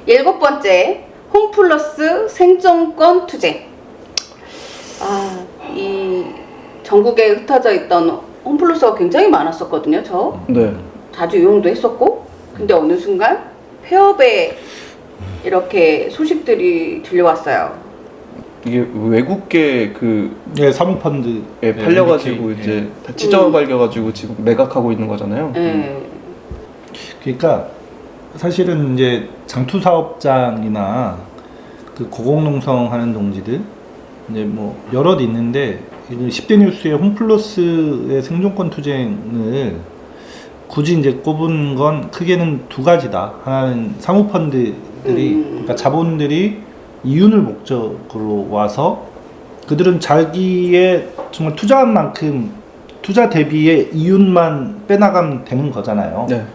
7번째, 홈플러스 생존권 투쟁. 이 전국에 흩어져 있던 홈플러스가 굉장히 많았었거든요. 저 네. 자주 이용도 했었고, 근데 어느 순간 폐업에 이렇게 소식들이 들려왔어요. 이게 외국계 예, 사모펀드에 팔려가지고 이제 다 찢어 발겨가지고 지금 매각하고 있는 거잖아요. 그러니까 사실은 이제 장투 사업장이나 그 고공농성 하는 동지들 이제 뭐 여럿 있는데 10대 뉴스의 홈플러스의 생존권 투쟁을 굳이 이제 꼽은 건 크게는 두 가지다. 하나는 사모펀드들이 그러니까 자본들이 이윤을 목적으로 와서 그들은 자기의 정말 투자한 만큼 투자 대비의 이윤만 빼나가면 되는 거잖아요. 네.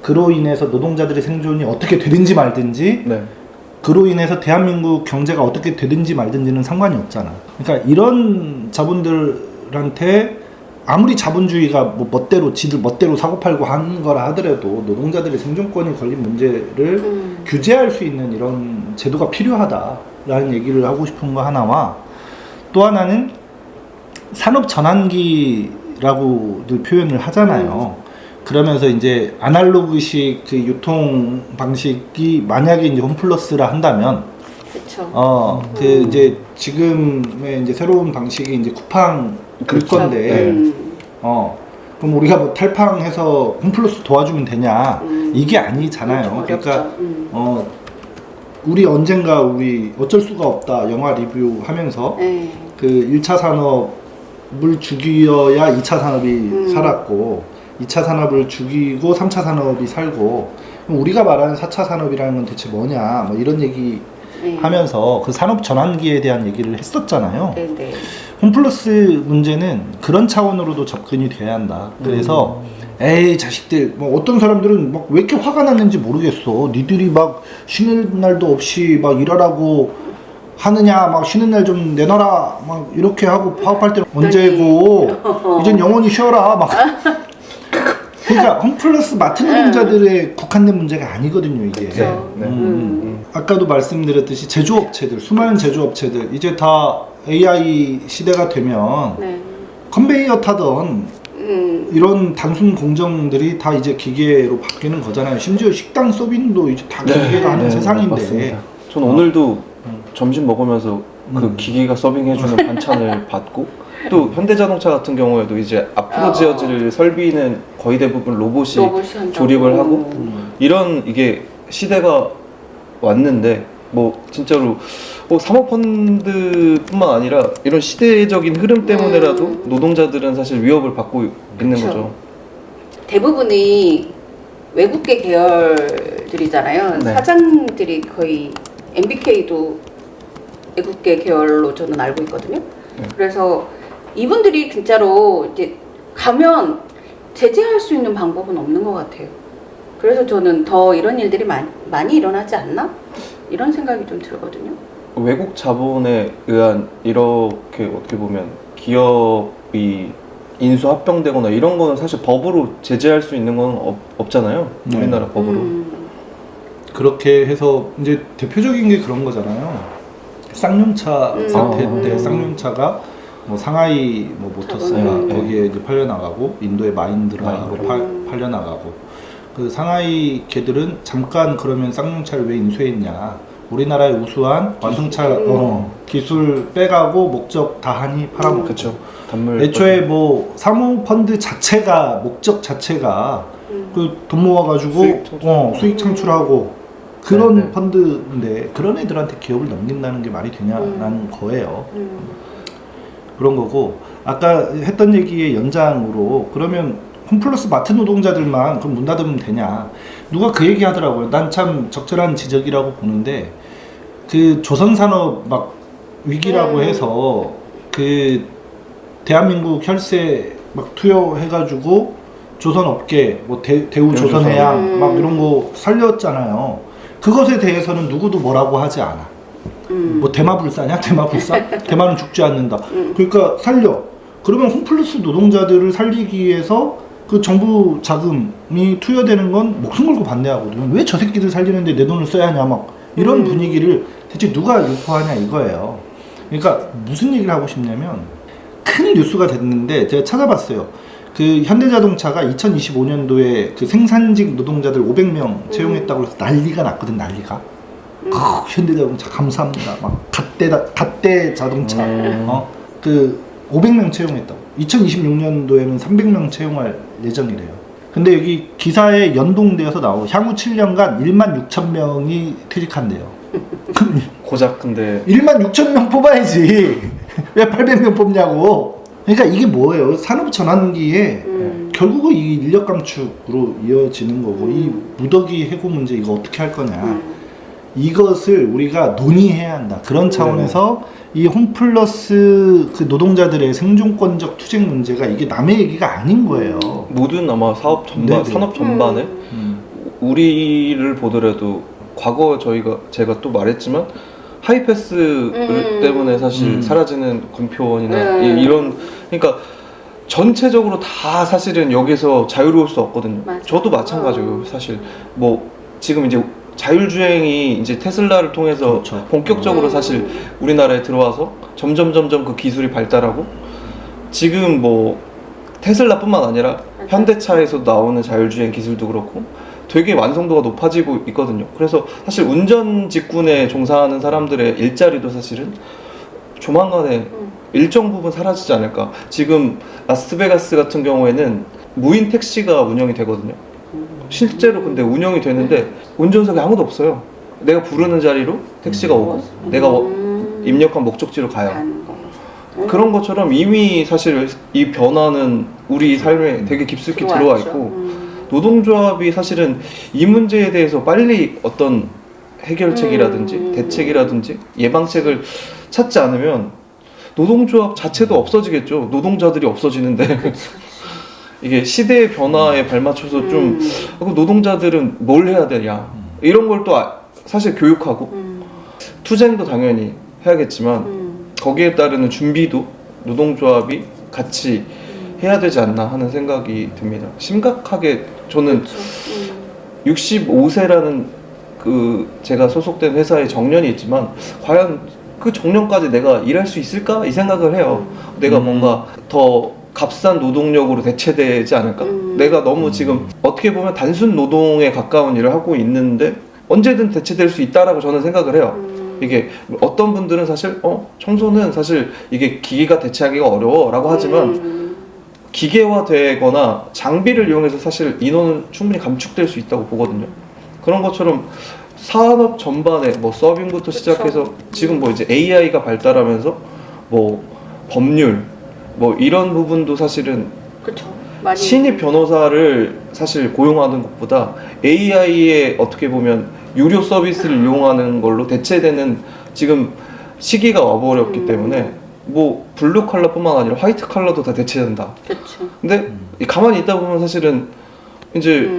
그로 인해서 노동자들의 생존이 어떻게 되든지 말든지 네. 그로 그로 인해서 대한민국 경제가 어떻게 되든지 말든지는 상관이 없잖아. 그러니까 이런 자본들한테 아무리 자본주의가 뭐 멋대로 지들 멋대로 사고팔고 하는 거라 하더라도 노동자들의 생존권이 걸린 문제를 규제할 수 있는 이런 제도가 필요하다라는 얘기를 하고 싶은 거 하나와, 또 하나는 산업 전환기라고들 표현을 하잖아요. 그러면서 이제 아날로그식 그 유통 방식이 만약에 이제 홈플러스라 한다면, 그렇죠. 그 이제 지금의 이제 새로운 방식이 이제 쿠팡 그 건데, 그럼 우리가 뭐 탈팡해서 홈플러스 도와주면 되냐? 이게 아니잖아요. 그러니까 우리 언젠가 우리 어쩔 수가 없다 영화 리뷰하면서 그 1차 산업을 죽여야 2차 산업이 살았고, 2차 산업을 죽이고 3차 산업이 살고, 그럼 우리가 말하는 4차 산업이라는 건 대체 뭐냐, 뭐 이런 얘기 하면서 그 산업 전환기에 대한 얘기를 했었잖아요. 홈플러스 문제는 그런 차원으로도 접근이 돼야 한다. 그래서 에이 자식들, 뭐 어떤 사람들은 막 왜 이렇게 화가 났는지 모르겠어. 니들이 막 쉬는 날도 없이 막 일하라고 하느냐, 막 쉬는 날 좀 내놔라, 막 이렇게 하고 파업할 때는 언제고 이젠 영원히 쉬어라 막. 그러니까 홈플러스 마트 노동자들의 국한된 문제가 아니거든요, 이게. 아까도 말씀드렸듯이 제조업체들, 수많은 제조업체들 이제 다 AI 시대가 되면 컨베이어 타던 이런 단순 공정들이 다 이제 기계로 바뀌는 거잖아요. 심지어 식당 서빙도 이제 다 기계가 하는 세상인데. 맞습니다. 전 오늘도 점심 먹으면서 그 기계가 서빙해주는 반찬을 받고, 또 현대자동차 같은 경우에도 이제 앞으로 지어질 설비는 거의 대부분 로봇이 조립을 하고 이런 이게 시대가 왔는데, 뭐 진짜로 사모펀드뿐만 아니라 이런 시대적인 흐름 때문에라도 노동자들은 사실 위협을 받고 있는 거죠. 대부분이 외국계 계열들이잖아요. 사장들이 거의 MBK도 외국계 계열로 저는 알고 있거든요. 그래서 이분들이 진짜로 이제 가면 제재할 수 있는 방법은 없는 것 같아요. 그래서 저는 더 이런 일들이 많이 일어나지 않나? 이런 생각이 좀 들거든요. 외국 자본에 의한 이렇게 어떻게 보면 기업이 인수 합병되거나 이런 거는 사실 법으로 제재할 수 있는 건 없잖아요. 우리나라 법으로. 그렇게 해서 이제 대표적인 게 그런 거잖아요. 쌍용차 사태 때 쌍용차가 뭐 상하이 뭐 모터스가 거기에 이제 팔려나가고, 인도의 마인드라로 팔려나가고, 그 상하이 걔들은 잠깐 그러면 쌍용차를 왜 인수했냐, 우리나라의 우수한 완성차 기술 빼가고 목적 다 하니 팔아먹고. 그쵸. 애초에 뭐 사모펀드 자체가 목적 자체가 그 돈 모아가지고 수익 창출하고 그런 펀드인데, 그런 애들한테 기업을 넘긴다는 게 말이 되냐라는 거예요. 그런 거고, 아까 했던 얘기의 연장으로 그러면 홈플러스 마트 노동자들만 그럼 문 닫으면 되냐, 누가 그 얘기 하더라고요. 난 참 적절한 지적이라고 보는데, 그 조선산업 막 위기라고 해서 그 대한민국 혈세 막 투여해가지고 조선업계 뭐 대우 조선해양 막 이런 거 살렸잖아요. 그것에 대해서는 누구도 뭐라고 하지 않아. 뭐 대마불사냐? 대마불사? 대마는 죽지 않는다. 그러니까 살려. 그러면 홈플러스 노동자들을 살리기 위해서 그 정부 자금이 투여되는 건 목숨 걸고 반대하거든요. 왜 저 새끼들 살리는데 내 돈을 써야 하냐 막 이런 분위기를 대체 누가 유포하냐 이거예요. 그러니까 무슨 얘기를 하고 싶냐면 큰 뉴스가 됐는데 제가 찾아봤어요. 그 현대자동차가 2025년도에 그 생산직 노동자들 500명 채용했다고 해서 난리가 났거든. 난리가. 현대자동차 감사합니다. 막 갓대 자동차 그 500명 채용했다고. 2026년도에는 300명 채용할 예정이래요. 근데 여기 기사에 연동되어서 나오고 향후 7년간 1만 6천 명이 퇴직한대요. 고작 근데 1만 6천 명 뽑아야지. 왜 800명 뽑냐고. 그러니까 이게 뭐예요? 산업 전환기에 결국은 이 인력 감축으로 이어지는 거고 이 무더기 해고 문제 이거 어떻게 할 거냐. 이것을 우리가 논의해야 한다. 그런 차원에서 이 홈플러스 그 노동자들의 생존권적 투쟁 문제가 이게 남의 얘기가 아닌 거예요. 모든 아마 사업 전반, 네네. 산업 전반에 우리를 보더라도 과거 제가 또 말했지만 하이패스 때문에 사실 사라지는 검표원이나 이런 그러니까 전체적으로 다 사실은 여기서 자유로울 수 없거든요. 맞아. 저도 마찬가지예요. 사실 뭐 지금 이제 자율주행이 이제 테슬라를 통해서 그렇죠. 본격적으로 사실 우리나라에 들어와서 점점 그 기술이 발달하고 지금 뭐 테슬라뿐만 아니라 현대차에서 나오는 자율주행 기술도 그렇고 되게 완성도가 높아지고 있거든요. 그래서 사실 운전 직군에 종사하는 사람들의 일자리도 사실은 조만간에 일정 부분 사라지지 않을까. 지금 라스베가스 같은 경우에는 무인 택시가 운영이 되거든요. 실제로 근데 운영이 되는데 운전석에 아무도 없어요. 내가 부르는 자리로 택시가 오고 내가 입력한 목적지로 가요. 그런 것처럼 이미 사실 이 변화는 우리 삶에 되게 깊숙이 들어와 있고 노동조합이 사실은 이 문제에 대해서 빨리 어떤 해결책이라든지 대책이라든지 예방책을 찾지 않으면 노동조합 자체도 없어지겠죠. 노동자들이 없어지는데 이게 시대의 변화에 발맞춰서 좀 노동자들은 뭘 해야 되냐 이런 걸 또 사실 교육하고 투쟁도 당연히 해야겠지만 거기에 따르는 준비도 노동조합이 같이 해야 되지 않나 하는 생각이 듭니다. 심각하게 저는 65세라는 그 제가 소속된 회사의 정년이 있지만 과연 그 정년까지 내가 일할 수 있을까 이 생각을 해요. 내가 뭔가 더 값싼 노동력으로 대체되지 않을까? 내가 너무 지금 어떻게 보면 단순 노동에 가까운 일을 하고 있는데 언제든 대체될 수 있다라고 저는 생각을 해요. 이게 어떤 분들은 사실 청소는 사실 이게 기계가 대체하기가 어려워라고 하지만 기계화되거나 장비를 이용해서 사실 인원은 충분히 감축될 수 있다고 보거든요. 그런 것처럼 산업 전반에 뭐 서빙부터 시작해서 지금 뭐 이제 AI가 발달하면서 뭐 법률 뭐 이런 부분도 사실은 많이 신입 변호사를 사실 고용하는 것보다 AI의 어떻게 보면 유료 서비스를 이용하는 걸로 대체되는 지금 시기가 와버렸기 때문에 뭐 블루 컬러뿐만 아니라 화이트 컬러도 다 대체된다. 그쵸. 근데 가만히 있다 보면 사실은 이제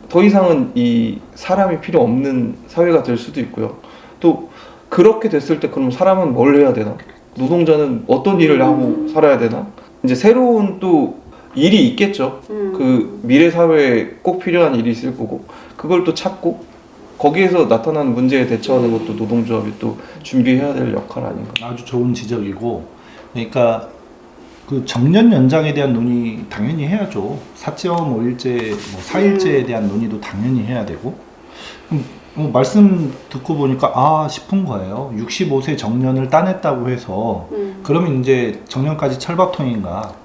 더 이상은 이 사람이 필요 없는 사회가 될 수도 있고요. 또 그렇게 됐을 때 그럼 사람은 뭘 해야 되나? 노동자는 어떤 일을 하고 살아야 되나? 이제 새로운 또 일이 있겠죠. 그 미래 사회에 꼭 필요한 일이 있을 거고 그걸 또 찾고 거기에서 나타난 문제에 대처하는 것도 노동조합이 또 준비해야 될 역할 아닌가. 아주 좋은 지적이고, 그러니까 그 정년 연장에 대한 논의 당연히 해야죠. 4.5일제, 뭐 4일제에 대한 논의도 당연히 해야 되고. 말씀 듣고 보니까 싶은 거예요. 65세 정년을 따냈다고 해서 그러면 이제 정년까지 철밥통인가.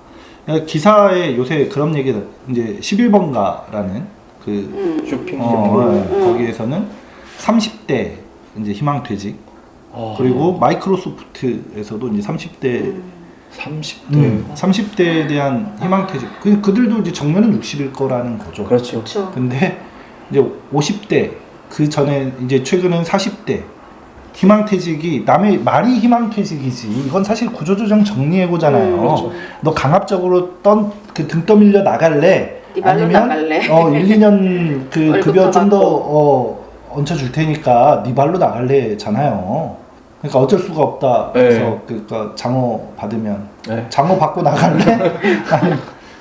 기사에 요새 그런 얘기가 이제 11번가라는 그 쇼핑 거기에서는 30대 이제 희망퇴직 그리고 마이크로소프트에서도 이제 30대에 대한 희망퇴직 그들도 이제 정년은 60일 거라는 거죠. 그렇죠. 근데 이제 50대 그 전에 이제 최근은 40대 희망퇴직이 남의 말이 희망퇴직이지 이건 사실 구조조정 정리해고잖아요. 그렇죠. 너 강압적으로 등 떠밀려 나갈래? 아니면 나갈래? 1, 2년 그 월급 급여 더 좀 더 얹혀줄 테니까 네 발로 나갈래잖아요. 그러니까 어쩔 수가 없다. 그래서 그러니까 장어 받으면 장어 받고 나갈래?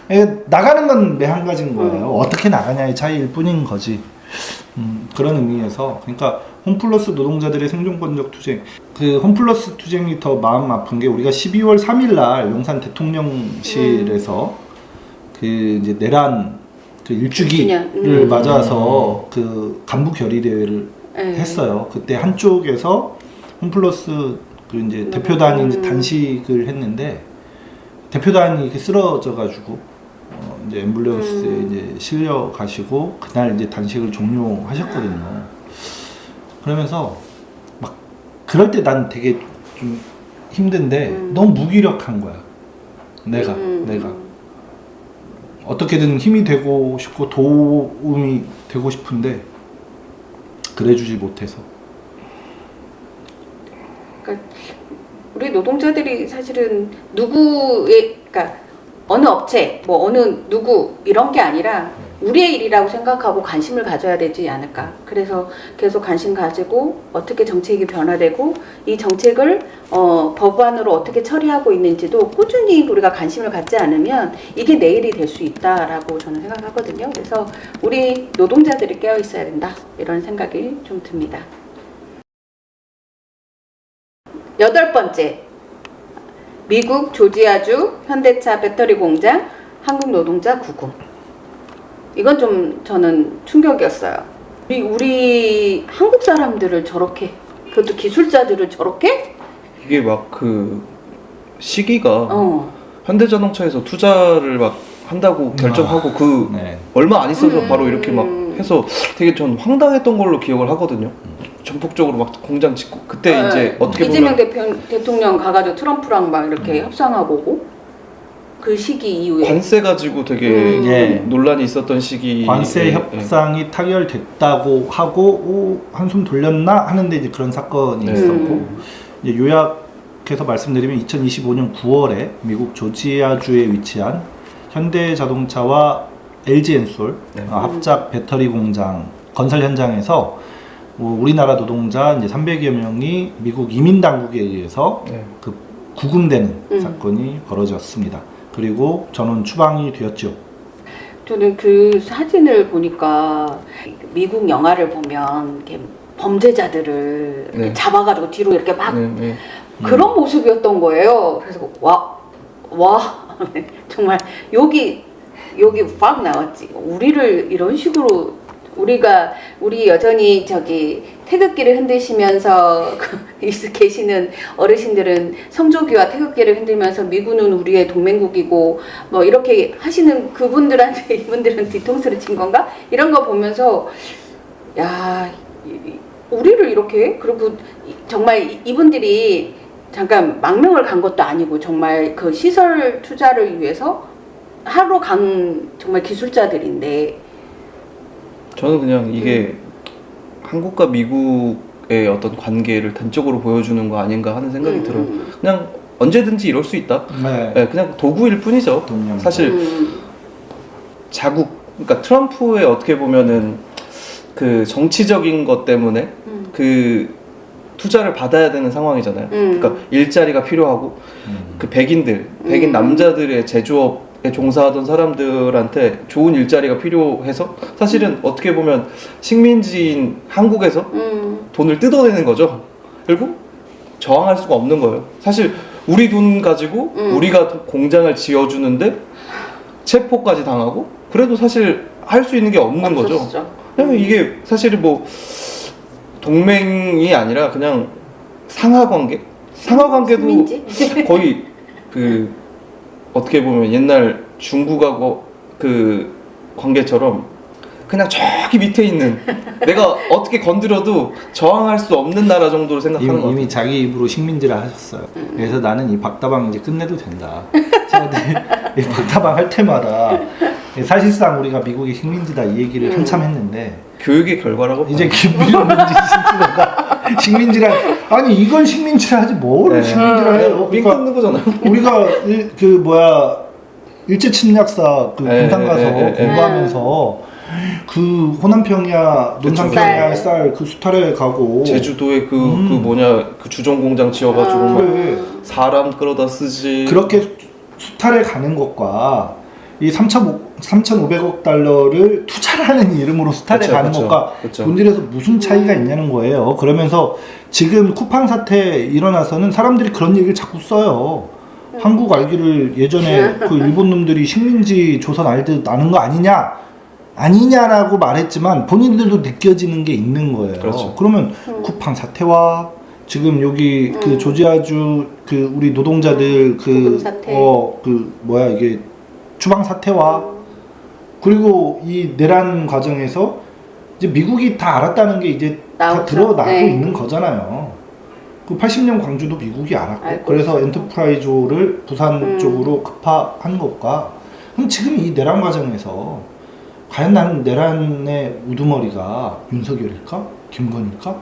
아니, 나가는 건 매 한 가지인 거예요. 어떻게 나가냐의 차이일 뿐인 거지. 그런 의미에서 그러니까 홈플러스 노동자들의 생존권적 투쟁 그 홈플러스 투쟁이 더 마음 아픈 게 우리가 12월 3일 날 용산 대통령실에서 그 이제 내란 그 일주기를 맞아서 그 간부 결의 대회를 했어요. 그때 한쪽에서 홈플러스 그 이제 대표단이 이제 단식을 했는데 대표단이 이렇게 쓰러져가지고 이제 앰뷸런스에 이제 실려 가시고 그날 이제 단식을 종료하셨거든요. 그러면서 막 그럴 때 난 되게 좀 힘든데 너무 무기력한 거야. 내가 어떻게든 힘이 되고 싶고 도움이 되고 싶은데 그래주지 못해서. 그러니까 우리 노동자들이 사실은 누구의 그러니까 어느 업체 뭐 어느 누구 이런 게 아니라 우리의 일이라고 생각하고 관심을 가져야 되지 않을까. 그래서 계속 관심 가지고 어떻게 정책이 변화되고 이 정책을 법안으로 어떻게 처리하고 있는지도 꾸준히 우리가 관심을 갖지 않으면 이게 내일이 될 수 있다라고 저는 생각하거든요. 그래서 우리 노동자들이 깨어 있어야 된다 이런 생각이 좀 듭니다. 8번째, 미국 조지아주 현대차 배터리 공장 한국 노동자 구금. 이건 좀 저는 충격이었어요. 우리 한국 사람들을 저렇게, 그것도 기술자들을 저렇게? 이게 막 그 시기가 현대자동차에서 투자를 막 한다고 결정하고 그 얼마 안 있어서 바로 이렇게 막 해서 되게 전 황당했던 걸로 기억을 하거든요. 전폭적으로 막 공장 짓고 그때 이제 어떻게 이재명 대통령 가가지고 트럼프랑 막 이렇게 협상하고 오고 그 시기 이후에 관세 가지고 되게 논란이 있었던 시기. 관세 협상이 타결됐다고 하고 한숨 돌렸나 하는데 이제 그런 사건이 있었고 이제 요약해서 말씀드리면 2025년 9월에 미국 조지아주에 위치한 현대자동차와 LG엔솔 합작 배터리 공장 건설 현장에서 우리나라 노동자 이제 300여 명이 미국 이민 당국에 의해서 그 구금되는 사건이 벌어졌습니다. 그리고 저는 추방이 되었죠. 저는 그 사진을 보니까 미국 영화를 보면 이렇게 범죄자들을 잡아가지고 뒤로 이렇게 막 그런 모습이었던 거예요. 그래서 와 정말 여기 막 나왔지. 우리를 이런 식으로 우리 여전히 저기 태극기를 흔드시면서 계시는 어르신들은 성조기와 태극기를 흔들면서 미군은 우리의 동맹국이고 뭐 이렇게 하시는 그분들한테 이분들은 뒤통수를 친 건가? 이런 거 보면서 야 우리를 이렇게 그리고 정말 이분들이 잠깐 망명을 간 것도 아니고 정말 그 시설 투자를 위해서 하러 간 정말 기술자들인데 저는 그냥 이게 한국과 미국의 어떤 관계를 단적으로 보여주는 거 아닌가 하는 생각이 들어요. 그냥 언제든지 이럴 수 있다. 그냥 도구일 뿐이죠. 사실 자국, 그러니까 트럼프의 어떻게 보면은 그 정치적인 것 때문에 그 투자를 받아야 되는 상황이잖아요. 그러니까 일자리가 필요하고 그 백인 남자들의 제조업 종사하던 사람들한테 좋은 일자리가 필요해서 사실은 어떻게 보면 식민지인 한국에서 돈을 뜯어내는 거죠. 그리고 저항할 수가 없는 거예요. 사실 우리 돈 가지고 우리가 공장을 지어주는데 체포까지 당하고 그래도 사실 할 수 있는 게 없는 거죠. 왜냐면 이게 사실은 뭐 동맹이 아니라 그냥 상하관계도 거의 그 어떻게 보면 옛날 중국하고 그 관계처럼 그냥 저기 밑에 있는 내가 어떻게 건드려도 저항할 수 없는 나라 정도로 생각하는 것 같아요. 이미 자기 입으로 식민지라 하셨어요. 그래서 나는 이 박다방 이제 끝내도 된다. 제가 이 박다방 할 때마다 사실상 우리가 미국의 식민지다 이 얘기를 한참 했는데 교육의 결과라고 이제 김billion 스스로가 식민지라 아니 이건 식민지라 하지 뭘 식민지라 해요. 삥 뜯는 거잖아요. 우리가 일제 침략사 그 공장 가서 공부하면서 그 호남평야 논산평야 쌀 그 수탈에 가고 제주도에 그 주정 공장 지어가지고 막 사람 끌어다 쓰지 그렇게 수탈에 가는 것과 이 3차 3,500억 달러를 투자라는 이름으로 스타에 그쵸, 가는 그쵸, 것과 그쵸. 본질에서 무슨 차이가 있냐는 거예요. 그러면서 지금 쿠팡 사태 일어나서는 사람들이 그런 얘기를 자꾸 써요. 한국 알기를 예전에 그 일본 놈들이 식민지 조선 알듯 아는 거 아니냐라고 말했지만 본인들도 느껴지는 게 있는 거예요. 그렇죠. 그러면 쿠팡 사태와 지금 여기 그 조지아주 그 우리 노동자들 구금 사태. 이게 추방 사태와 그리고 이 내란 과정에서 이제 미국이 다 알았다는 게 이제 다 나오죠. 드러나고 네. 있는 거잖아요. 그 80년 광주도 미국이 알았고 알고 그래서 있어요. 엔터프라이즈를 부산 쪽으로 급파한 것과 그럼 지금 이 내란 과정에서 과연 나는 내란의 우두머리가 윤석열일까? 김건일까?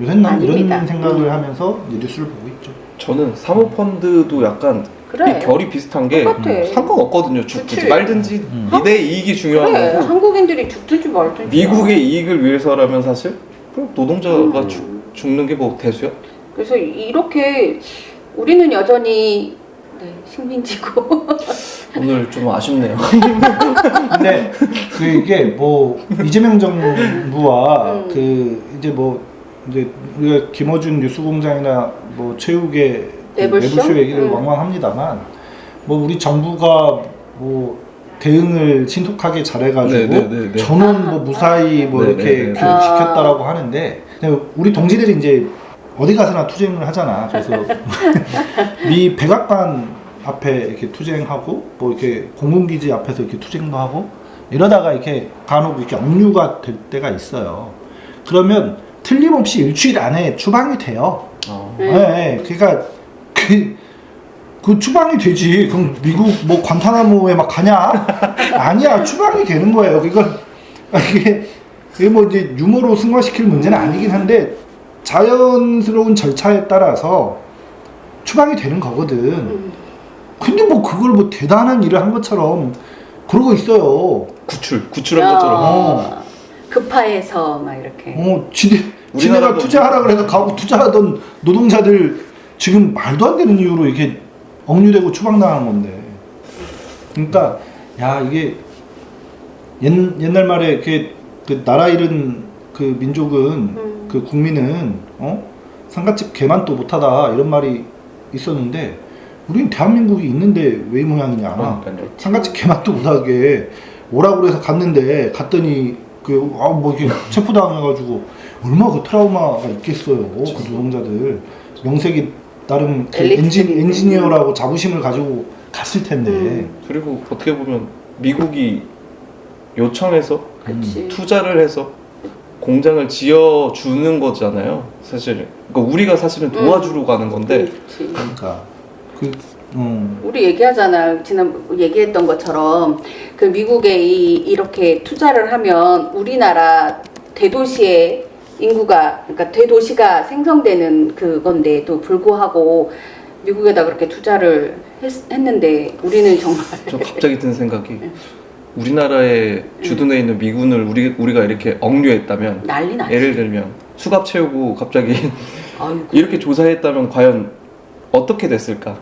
요새는 난 이런 아닙니다. 생각을 하면서 이제 뉴스를 보고 있죠. 저는 사모펀드도 약간 그래. 이 결이 비슷한 게 똑같아. 상관없거든요. 죽든지 그치. 말든지 내 이익이 중요한 그래. 거고 한국인들이 죽든지 말든지. 미국의 이익을 위해서라면 사실 그럼 노동자가 죽는 게 뭐 대수야? 그래서 이렇게 우리는 여전히 식민지고 오늘 좀 아쉽네요. 근데 그 이게 뭐 이재명 정부와 그 이제 우리가 김어준 뉴스공장이나 뭐 최욱의 내부쇼 얘기를 왕왕합니다만 뭐 우리 정부가 뭐 대응을 신속하게 잘해가지고 전원 뭐 무사히 뭐 이렇게 지켰다라고 하는데 우리 동지들이 이제 어디 가서나 투쟁을 하잖아. 그래서 미 백악관 앞에 이렇게 투쟁하고 뭐 이렇게 공군기지 앞에서 이렇게 투쟁도 하고 이러다가 이렇게 간혹 이렇게 억류가 될 때가 있어요. 그러면 틀림없이 일주일 안에 추방이 돼요. 네. 그러니까 그 추방이 되지. 그럼 미국 뭐 관타나모에 막 가냐? 아니야, 추방이 되는 거예요. 이게 뭐 이제 유머로 승화시킬 문제는 아니긴 한데 자연스러운 절차에 따라서 추방이 되는 거거든. 근데 뭐 그걸 뭐 대단한 일을 한 것처럼 그러고 있어요. 구출한 것처럼. 급파해서 막 이렇게. 지네가 투자하라 그래서 가고 투자하던 노동자들 지금 말도 안 되는 이유로 이렇게 억류되고 추방당한 건데. 그러니까 야 이게 옛날 말에 이렇게 그 나라 잃은 그 민족은 그 국민은 상갓집 개만 또 못하다 이런 말이 있었는데 우리는 대한민국이 있는데 왜 이 모양이냐. 상갓집 개만 또 못하게 오라고 그래서 갔더니 뭐 이렇게 체포당해가지고 얼마나 그 트라우마가 있겠어요. 그 노동자들 명색이 나름 엔지니어라고 자부심을 가지고 갔을 텐데. 그리고 어떻게 보면 미국이 요청해서 그치. 투자를 해서 공장을 지어주는 거잖아요. 사실 그러니까 우리가 사실은 도와주러 가는 건데. 그치. 그러니까 우리 얘기하잖아. 지난 얘기했던 것처럼 그 미국에 이렇게 투자를 하면 우리나라 대도시의 인구가 그러니까 대도시가 생성되는 그건데도 불구하고 미국에다 그렇게 투자를 했는데 우리는 정말 저 갑자기 든 생각이 우리나라에 주둔해 있는 미군을 우리가 이렇게 억류했다면 난리 나지. 예를 들면 수갑 채우고 갑자기 아이고. 이렇게 조사했다면 과연 어떻게 됐을까?